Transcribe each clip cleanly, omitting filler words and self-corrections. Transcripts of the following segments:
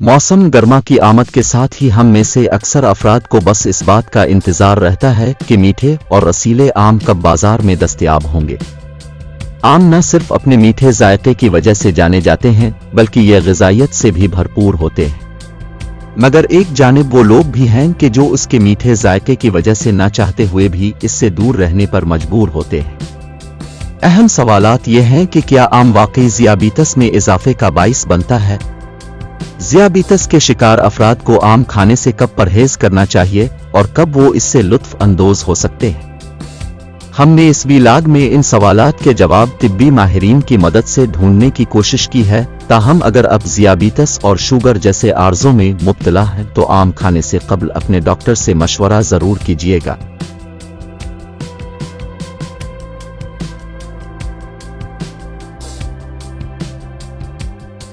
मौसम गर्मा की आमद के साथ ही हम में से अक्सर अफराद को बस इस बात का इंतजार रहता है कि मीठे और रसीले आम कब बाजार में दस्तयाब होंगे। आम न सिर्फ अपने मीठे जायके की वजह से जाने जाते हैं बल्कि ये ग़िज़ाइयत से भी भरपूर होते हैं, मगर एक जानिब वो लोग भी हैं कि जो उसके मीठे जायके की वजह से ना चाहते हुए भी इससे दूर रहने पर मजबूर होते हैं। अहम सवालात ये हैं कि क्या आम वाकई ज़ियाबीतस में इजाफे का बाइस बनता है? ज़ियाबीतस के शिकार अफराद को आम खाने से कब परहेज करना चाहिए और कब वो इससे लुत्फ अंदोज हो सकते हैं? हमने इस वीलाग में इन सवालात के जवाब तिब्बी माहिरीन की मदद से ढूंढने की कोशिश की है। ताहम अगर अब ज़ियाबीतस और शुगर जैसे आर्ज़ों में मुब्तला है तो आम खाने से कबल अपने डॉक्टर से मशवरा ज़रूर कीजिएगा।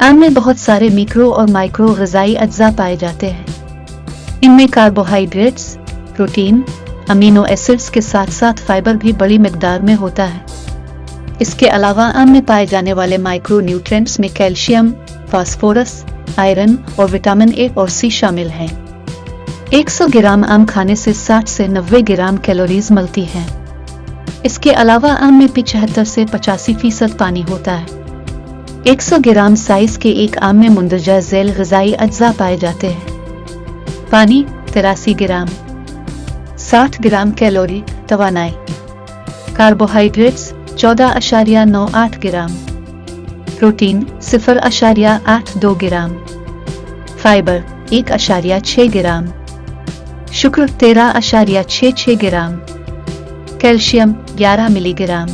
आम में बहुत सारे मिक्रो और माइक्रो ग़िज़ाई अज्जा पाए जाते हैं। इनमें कार्बोहाइड्रेट्स, प्रोटीन, अमीनो एसिड्स के साथ साथ फाइबर भी बड़ी मिकदार में होता है। इसके अलावा आम में पाए जाने वाले माइक्रो न्यूट्रिएंट्स में कैल्शियम, फास्फोरस, आयरन और विटामिन ए और सी शामिल हैं। 100 ग्राम आम खाने से 60 से 90 ग्राम कैलोरीज मिलती हैं। इसके अलावा आम में 75 से 85% पानी होता है। 100 ग्राम साइज के एक आम में मुंदरजा झैल ग़िज़ाई अज्जा पाए जाते हैं। पानी 83 ग्राम, 60 ग्राम कैलोरी तवानाई, carbohydrates 14.98 gram, protein 0.82 gram, fibre 1.6 gram, शुक्र 13.66 gram, calcium 11 milligram,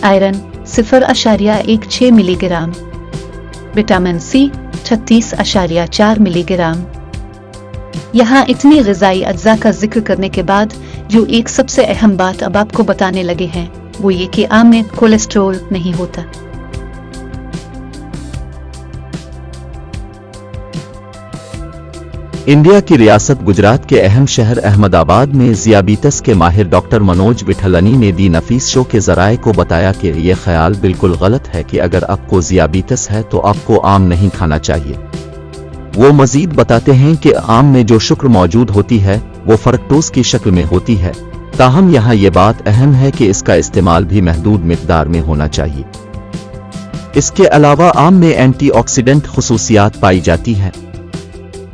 iron 0.16 milligram, vitamin C 36.4 milligram. यहाँ इतनी ग़िज़ाई अज्जा का जिक्र करने के बाद जो एक सबसे अहम बात अब आपको बताने लगे हैं वो ये कि आम में कोलेस्ट्रॉल नहीं होता। इंडिया की रियासत गुजरात के अहम शहर अहमदाबाद में ज़ियाबीतस के माहिर डॉक्टर मनोज विठलनी ने दी नफीस शो के ज़राए को बताया कि यह ख्याल बिल्कुल गलत है कि अगर आपको ज़ियाबीतस है तो आपको आम नहीं खाना चाहिए। वो मजीद बताते हैं कि आम में जो शुक्र मौजूद होती है वो फ्रक्टोज की शक्ल में होती है, ताहम यहाँ ये बात अहम है कि इसका इस्तेमाल भी महदूद मिकदार में होना चाहिए। इसके अलावा आम में एंटीऑक्सीडेंट खुसूसियात पाई जाती हैं।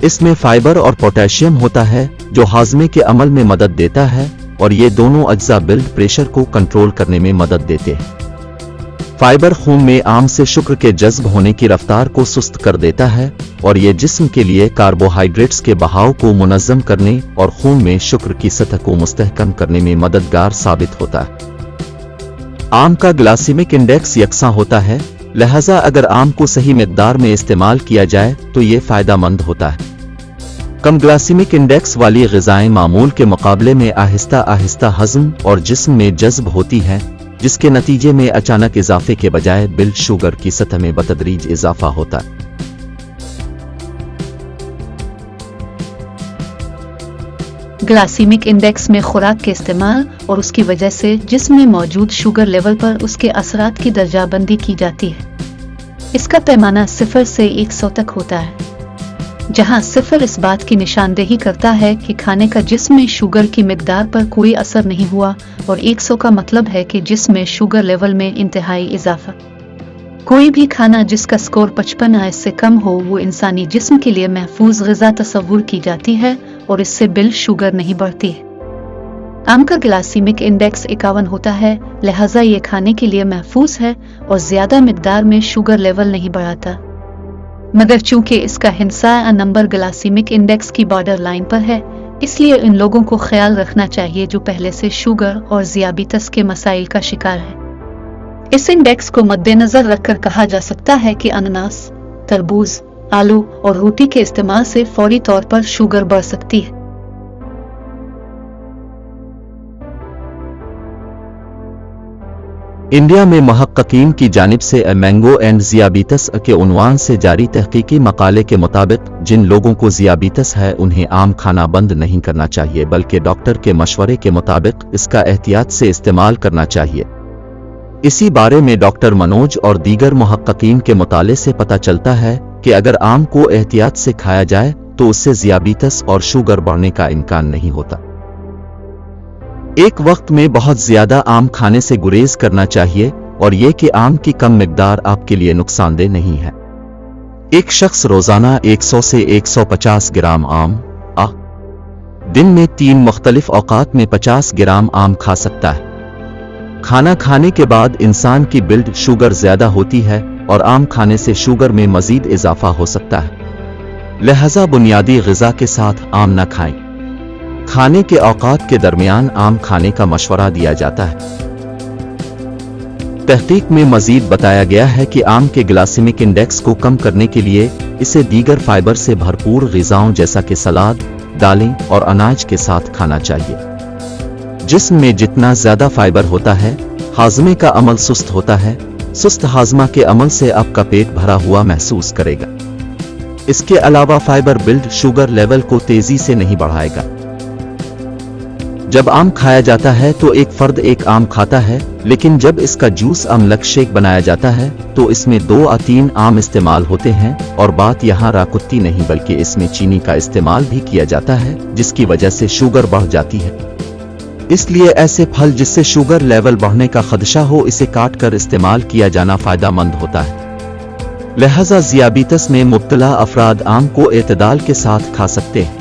इसमें फाइबर और पोटेशियम होता है जो हाजमे के अमल में मदद देता है और ये दोनों अज्जा ब्लड प्रेशर को कंट्रोल करने में मदद देते हैं। फाइबर खून में आम से शुक्र के जज्ब होने की रफ्तार को सुस्त कर देता है और ये जिस्म के लिए कार्बोहाइड्रेट्स के बहाव को मुनज़्ज़म करने और खून में शुक्र की सतह को मुस्तहकम करने में मददगार साबित होता है। आम का ग्लाइसेमिक इंडेक्स यकसा होता है, लिहाजा अगर आम को सही मिकदार में इस्तेमाल किया जाए तो ये फ़ायदेमंद होता है। कम ग्लाइसेमिक इंडेक्स वाली ग़िज़ाएं मामूल के मुकाबले में आहिस्ता आहिस्ता हज़म और जिस्म में जज्ब होती हैं, जिसके नतीजे में अचानक इजाफे के बजाय ब्लड शुगर की सतह में बतदरीज इजाफा होता है। ग्लाइसेमिक इंडेक्स में खुराक के इस्तेमाल और उसकी वजह से जिस्म में मौजूद शुगर लेवल पर उसके असरात की दर्जाबंदी की जाती है। इसका पैमाना 0 से 100 तक होता है, जहां 0 इस बात की निशानदेही करता है कि खाने का जिस्म में शुगर की मिकदार पर कोई असर नहीं हुआ और 100 का मतलब है कि जिस्म में शुगर लेवल में इंतहाई इजाफा। कोई भी खाना जिसका स्कोर 55 या इससे कम हो वो इंसानी जिस्म के लिए महफूज ग़िज़ा तस्वुर की जाती है और इससे ब्लड शुगर नहीं बढ़ती है। आम का ग्लाइसेमिक इंडेक्स 51 होता है, लिहाजा ये खाने के लिए महफूज है और ज्यादा मिकदार में शुगर लेवल नहीं बढ़ाता। मगर चूंकि इसका हिंसा नंबर ग्लाइसेमिक इंडेक्स की बॉर्डर लाइन पर है, इसलिए इन लोगों को ख्याल रखना चाहिए जो पहले से शुगर और ज़ियाबीतस के मसाइल का शिकार है। इस इंडेक्स को मद्देनजर रखकर कहा जा सकता है कि अनानास, तरबूज, आलू और रोटी के इस्तेमाल से फौरी तौर पर शुगर बढ़ सकती है। इंडिया में मुहक्किकीन की जानिब से मैंगो एंड ज़ियाबीतस के उन्वान से जारी तहकीकी मकाले के मुताबिक जिन लोगों को ज़ियाबीतस है उन्हें आम खाना बंद नहीं करना चाहिए, बल्कि डॉक्टर के मशवरे के मुताबिक इसका एहतियात से इस्तेमाल करना चाहिए। इसी बारे में डॉक्टर मनोज और दीगर मुहक्किकीन के मुताले से पता चलता है कि अगर आम को एहतियात से खाया जाए तो उससे ज़ियाबीतस और शुगर बढ़ने का इम्कान नहीं होता। एक वक्त में बहुत ज्यादा आम खाने से गुरेज करना चाहिए और ये कि आम की कम मिकदार आपके लिए नुकसानदेह नहीं है। एक शख्स रोजाना 100 से 150 ग्राम आम दिन में 3 मुख्तलिफ औकात में 50 ग्राम आम खा सकता है। खाना खाने के बाद इंसान की ब्लड शुगर ज्यादा होती है और आम खाने से शुगर में मजीद इजाफा हो सकता है। लिहाजा बुनियादी ग़िज़ा के साथ आम न खाएं। खाने के औकात के दरमियान आम खाने का मशवरा दिया जाता है। तहकीक में मजीद बताया गया है कि आम के ग्लाइसेमिक इंडेक्स को कम करने के लिए इसे दीगर फाइबर से भरपूर ग़िज़ाओं जैसा कि सलाद, दालें और अनाज के साथ खाना चाहिए। जिस्म में जितना ज्यादा फाइबर होता है, हाजमे का अमल सुस्त होता है। सुस्त हाजमा के अमल से आपका पेट भरा हुआ महसूस करेगा। इसके अलावा फाइबर ब्लड शुगर लेवल को तेजी से नहीं बढ़ाएगा। जब आम खाया जाता है तो एक फर्द एक आम खाता है, लेकिन जब इसका जूस अमलक शेक बनाया जाता है तो इसमें 2 या 3 आम इस्तेमाल होते हैं। और बात यहाँ राकुत्ती नहीं बल्कि इसमें चीनी का इस्तेमाल भी किया जाता है, जिसकी वजह से शुगर बढ़ जाती है। इसलिए ऐसे फल जिससे शुगर लेवल बढ़ने का खदशा हो, इसे काट कर इस्तेमाल किया जाना फायदेमंद होता है। लिहाजा ज़ियाबीतस में मुब्तला अफराद आम को एतदाल के साथ खा सकते हैं।